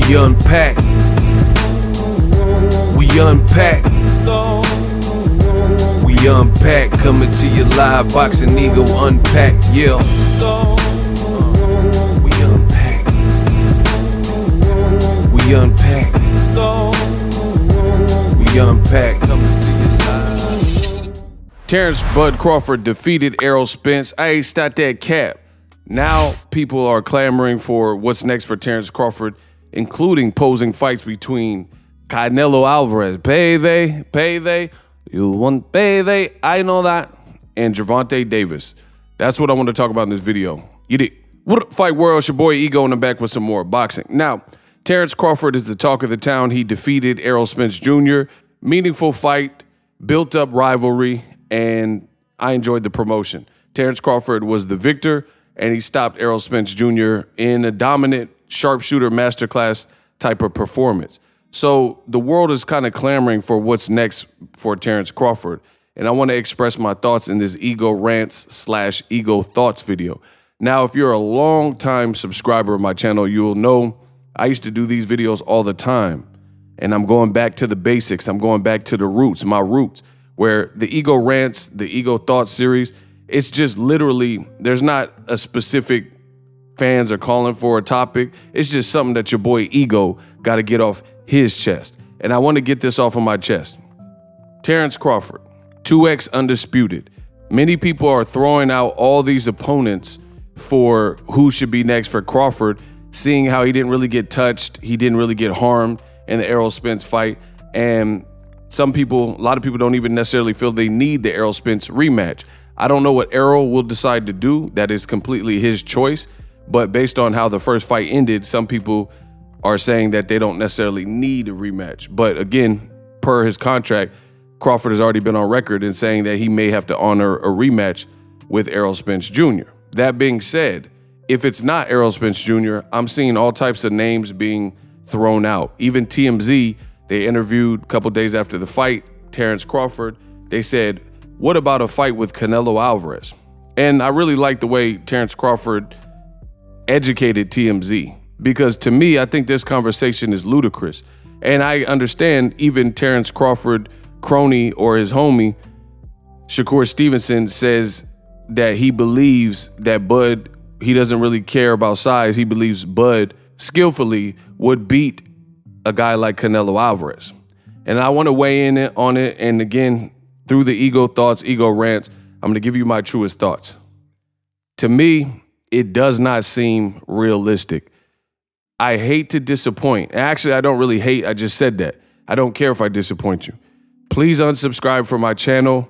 We unpack. We unpack. We unpack. Coming to you live, Boxingego unpack. Yeah. We unpack. We unpack. We unpack. Coming to you live. Terence Bud Crawford defeated Errol Spence. Hey, stop that cap. Now people are clamoring for what's next for Terence Crawford, including posing fights between Canelo Alvarez, payday, you want payday, I know that, and Gervonta Davis. That's what I want to talk about in this video. You did. What up, Fight World? It's your boy Ego in the back with some more boxing. Now, Terence Crawford is the talk of the town. He defeated Errol Spence Jr. Meaningful fight, built up rivalry, and I enjoyed the promotion. Terence Crawford was the victor, and he stopped Errol Spence Jr. in a dominant sharpshooter masterclass type of performance. So the world is kind of clamoring for what's next for Terence Crawford. And I want to express my thoughts in this Ego Rants / Ego Thoughts video. Now, if you're a long-time subscriber of my channel, you will know I used to do these videos all the time. And I'm going back to the basics. I'm going back to the roots, my roots, where the Ego Rants, the Ego Thoughts series, it's just literally, there's not a specific fans are calling for a topic. It's just something that your boy Ego got to get off his chest. And I want to get this off of my chest. Terence Crawford, 2X undisputed. Many people are throwing out all these opponents for who should be next for Crawford, seeing how he didn't really get touched. He didn't really get harmed in the Errol Spence fight. And some people, a lot of people don't even necessarily feel they need the Errol Spence rematch. I don't know what Errol will decide to do. That is completely his choice. But based on how the first fight ended, some people are saying that they don't necessarily need a rematch. But again, per his contract, Crawford has already been on record in saying that he may have to honor a rematch with Errol Spence Jr. That being said, if it's not Errol Spence Jr., I'm seeing all types of names being thrown out. Even TMZ, they interviewed a couple days after the fight, Terence Crawford. They said, what about a fight with Canelo Alvarez? And I really like the way Terence Crawford educated TMZ, because to me, I think this conversation is ludicrous. And I understand even Terence Crawford crony or his homie, Shakur Stevenson, says that he believes that Bud, he doesn't really care about size. He believes Bud skillfully would beat a guy like Canelo Alvarez. And I want to weigh in on it. And again, through the Ego Thoughts, Ego Rants, I'm going to give you my truest thoughts. To me, it does not seem realistic. I hate to disappoint. Actually, I don't really hate. I just said that. I don't care if I disappoint you. Please unsubscribe from my channel.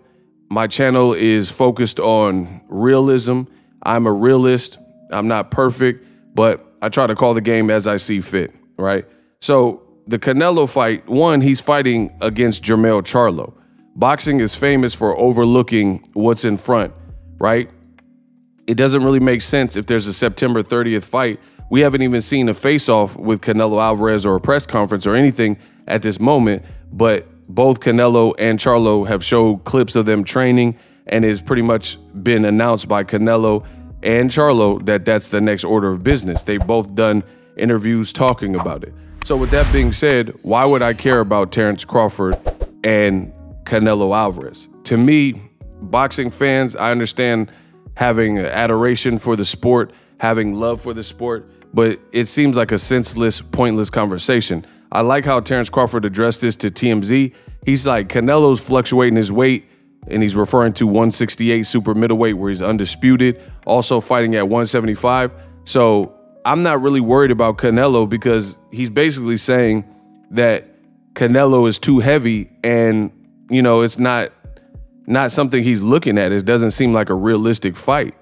My channel is focused on realism. I'm a realist. I'm not perfect, but I try to call the game as I see fit, right? So the Canelo fight, one, he's fighting against Jermell Charlo. Boxing is famous for overlooking what's in front, right? It doesn't really make sense if there's a September 30th fight. We haven't even seen a face-off with Canelo Alvarez or a press conference or anything at this moment, but both Canelo and Charlo have showed clips of them training, and it's pretty much been announced by Canelo and Charlo that that's the next order of business. They've both done interviews talking about it. So with that being said, why would I care about Terence Crawford and Canelo Alvarez? To me, boxing fans, I understand having adoration for the sport, having love for the sport, but it seems like a senseless, pointless conversation. I like how Terence Crawford addressed this to TMZ. He's like, Canelo's fluctuating his weight, and he's referring to 168 super middleweight where he's undisputed, also fighting at 175. So I'm not really worried about Canelo, because he's basically saying that Canelo is too heavy, and you know, it's not something he's looking at. It doesn't seem like a realistic fight.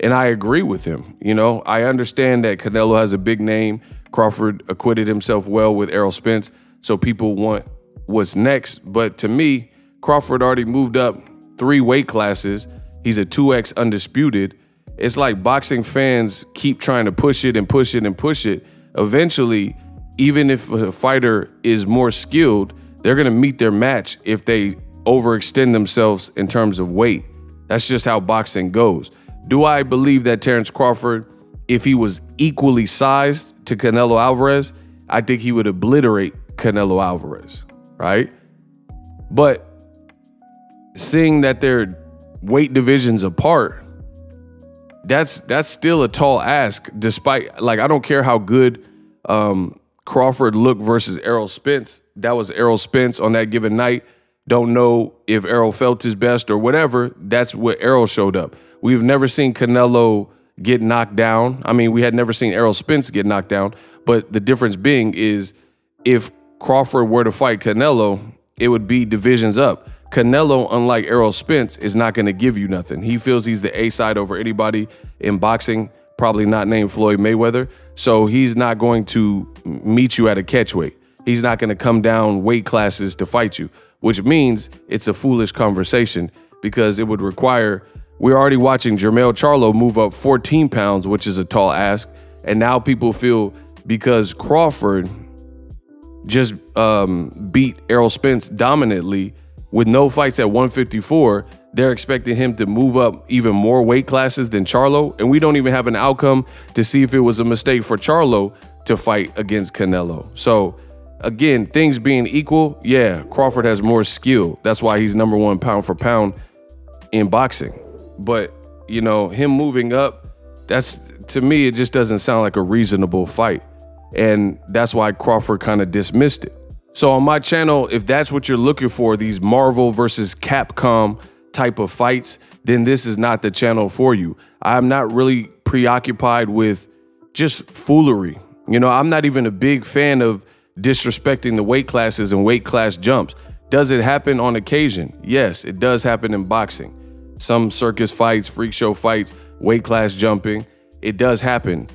And I agree with him. You know, I understand that Canelo has a big name. Crawford acquitted himself well with Errol Spence, so people want what's next. But to me, Crawford already moved up 3 weight classes. He's a 2X undisputed. It's like boxing fans keep trying to push it and push it and push it. Eventually, even if a fighter is more skilled, they're going to meet their match if they overextend themselves in terms of weight. That's just how boxing goes. Do I believe that Terence Crawford, if he was equally sized to Canelo Alvarez, I think he would obliterate Canelo Alvarez, right? But seeing that they're weight divisions apart, that's still a tall ask, despite, like, I don't care how good Crawford looked versus Errol Spence. That was Errol Spence on that given night. Don't know if Errol felt his best or whatever. That's what Errol showed up. We've never seen Canelo get knocked down. I mean, we had never seen Errol Spence get knocked down, but the difference being is if Crawford were to fight Canelo, it would be divisions up. Canelo, unlike Errol Spence, is not going to give you nothing. He feels he's the A side over anybody in boxing, probably not named Floyd Mayweather. So he's not going to meet you at a catch weight. He's not going to come down weight classes to fight you, which means it's a foolish conversation because it would require, we're already watching Jermell Charlo move up 14 pounds, which is a tall ask. And now people feel because Crawford just beat Errol Spence dominantly with no fights at 154, they're expecting him to move up even more weight classes than Charlo. And we don't even have an outcome to see if it was a mistake for Charlo to fight against Canelo. So again, things being equal, yeah, Crawford has more skill. That's why he's #1 pound for pound in boxing. But, you know, him moving up, that's, to me, it just doesn't sound like a reasonable fight. And that's why Crawford kind of dismissed it. So on my channel, if that's what you're looking for, these Marvel versus Capcom type of fights, then this is not the channel for you. I'm not really preoccupied with just foolery. You know, I'm not even a big fan of disrespecting the weight classes and weight class jumps. Does it happen on occasion? Yes, it does happen in boxing. Some circus fights, freak show fights, weight class jumping, it does happen.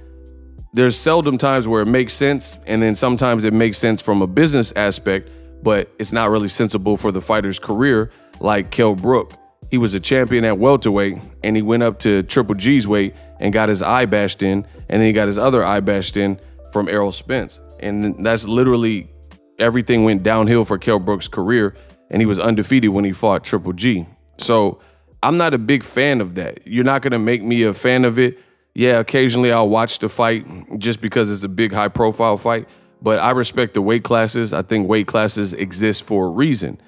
There's seldom times where it makes sense, and then sometimes it makes sense from a business aspect, but it's not really sensible for the fighter's career, like Kell Brook. He was a champion at welterweight, and he went up to Triple G's weight and got his eye bashed in, and then he got his other eye bashed in from Errol Spence. And that's literally, everything went downhill for Kell Brook's career, and he was undefeated when he fought Triple G. So I'm not a big fan of that. You're not gonna make me a fan of it. Yeah, occasionally I'll watch the fight just because it's a big high profile fight, but I respect the weight classes. I think weight classes exist for a reason.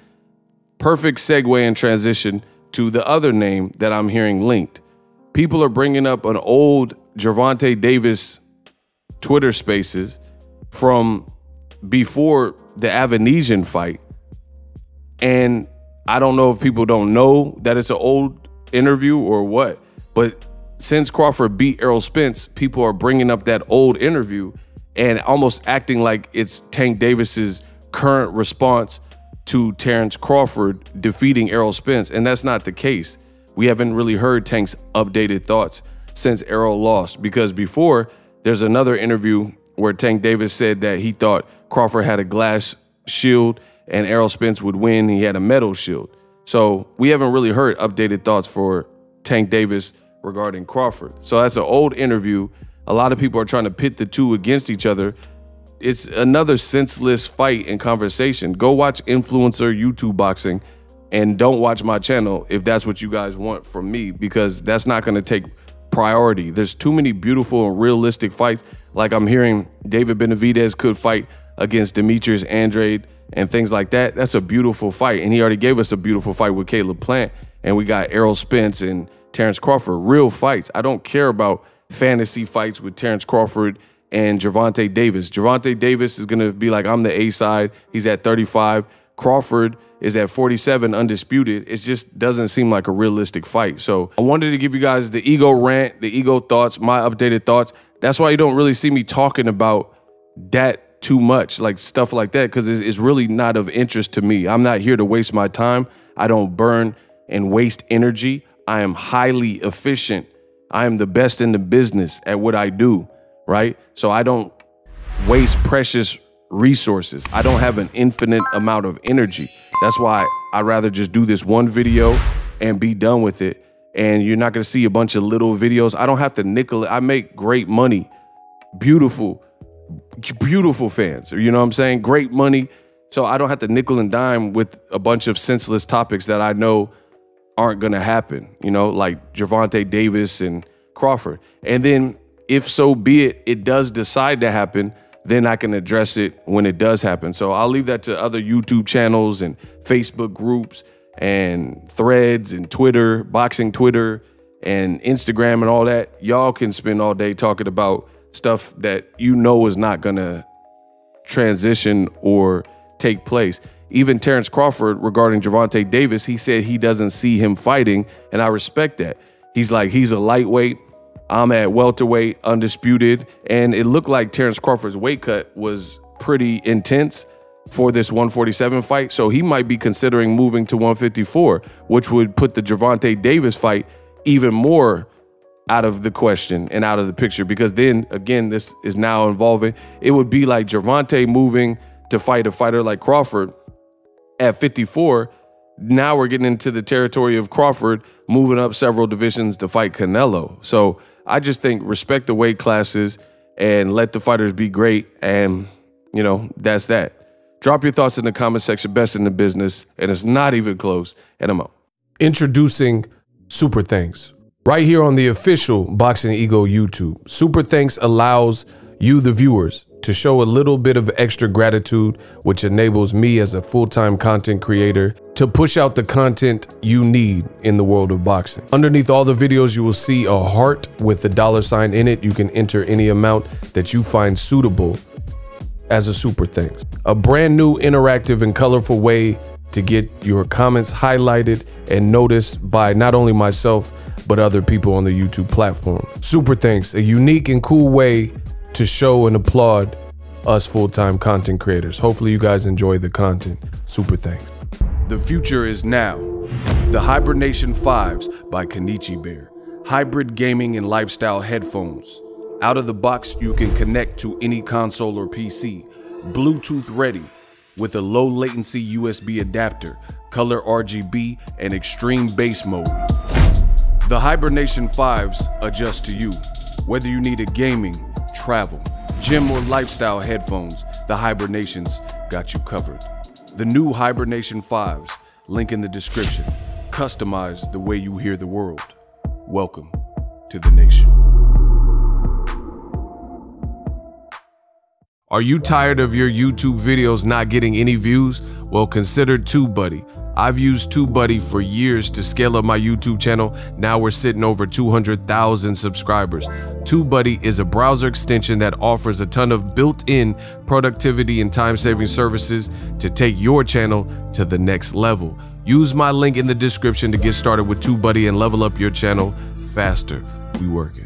Perfect segue and transition to the other name that I'm hearing linked. People are bringing up an old Gervonta Davis Twitter spaces from before the Avanesian fight. And I don't know if people don't know that it's an old interview or what, but since Crawford beat Errol Spence, people are bringing up that old interview and almost acting like it's Tank Davis's current response to Terence Crawford defeating Errol Spence. And that's not the case. We haven't really heard Tank's updated thoughts since Errol lost, because before there's another interview where Tank Davis said that he thought Crawford had a glass shield and Errol Spence would win. He had a metal shield. So we haven't really heard updated thoughts for Tank Davis regarding Crawford. So that's an old interview. A lot of people are trying to pit the two against each other. It's another senseless fight and conversation. Go watch influencer YouTube boxing and don't watch my channel if that's what you guys want from me, because that's not going to take priority. There's too many beautiful and realistic fights. Like I'm hearing David Benavidez could fight against Demetrius Andrade and things like that. That's a beautiful fight. And he already gave us a beautiful fight with Caleb Plant. And we got Errol Spence and Terence Crawford, real fights. I don't care about fantasy fights with Terence Crawford and Gervonta Davis. Gervonta Davis is going to be like, I'm the A side. He's at 35. Crawford is at 47, undisputed. It just doesn't seem like a realistic fight. So I wanted to give you guys the ego rant, the ego thoughts, my updated thoughts. That's why you don't really see me talking about that too much, like stuff like that, because it's really not of interest to me. I'm not here to waste my time. I don't burn and waste energy. I am highly efficient. I am the best in the business at what I do, right? So I don't waste precious resources. I don't have an infinite amount of energy. That's why I'd rather just do this one video and be done with it. And you're not gonna see a bunch of little videos. I don't have to nickel it. I make great money. Beautiful, beautiful fans. You know what I'm saying? Great money. So I don't have to nickel and dime with a bunch of senseless topics that I know aren't gonna happen, you know, like Gervonta Davis and Crawford. And then if so be it, it does decide to happen, then I can address it when it does happen. So I'll leave that to other YouTube channels and Facebook groups and threads and Twitter, boxing Twitter and Instagram and all that. Y'all can spend all day talking about stuff that you know is not gonna transition or take place. Even Terence Crawford regarding Gervonta Davis, he said he doesn't see him fighting, and I respect that. He's like, he's a lightweight, I'm at welterweight, undisputed, and it looked like Terence Crawford's weight cut was pretty intense for this 147 fight, so he might be considering moving to 154, which would put the Gervonta Davis fight even more out of the question and out of the picture, because then, again, this is now involving, it would be like Gervonta moving to fight a fighter like Crawford at 54. Now we're getting into the territory of Crawford moving up several divisions to fight Canelo. So I just think respect the weight classes and let the fighters be great. And, you know, that's that. Drop your thoughts in the comment section. Best in the business. And it's not even close. And I'm out. Introducing Super Thanks. Right here on the official Boxingego YouTube. Super Thanks allows you, the viewers, to show a little bit of extra gratitude, which enables me as a full-time content creator to push out the content you need in the world of boxing. Underneath all the videos, you will see a heart with the $sign in it. You can enter any amount that you find suitable as a super thanks. A brand new interactive and colorful way to get your comments highlighted and noticed by not only myself, but other people on the YouTube platform. Super thanks, a unique and cool way to show and applaud us full-time content creators. Hopefully you guys enjoy the content. Super thanks. The future is now. The Hibernation 5s by Kenichi Bear. Hybrid gaming and lifestyle headphones. Out of the box, you can connect to any console or PC. Bluetooth ready with a low latency USB adapter, color RGB, and extreme bass mode. The Hibernation 5s adjust to you. Whether you need a gaming, travel, gym, or lifestyle headphones, the Hibernations got you covered. The new Hibernation 5s, link in the description. Customize the way you hear the world. Welcome to the nation. Are you tired of your YouTube videos not getting any views? Well, consider TubeBuddy. I've used TubeBuddy for years to scale up my YouTube channel. Now we're sitting over 200,000 subscribers. TubeBuddy is a browser extension that offers a ton of built-in productivity and time-saving services to take your channel to the next level. Use my link in the description to get started with TubeBuddy and level up your channel faster. We working.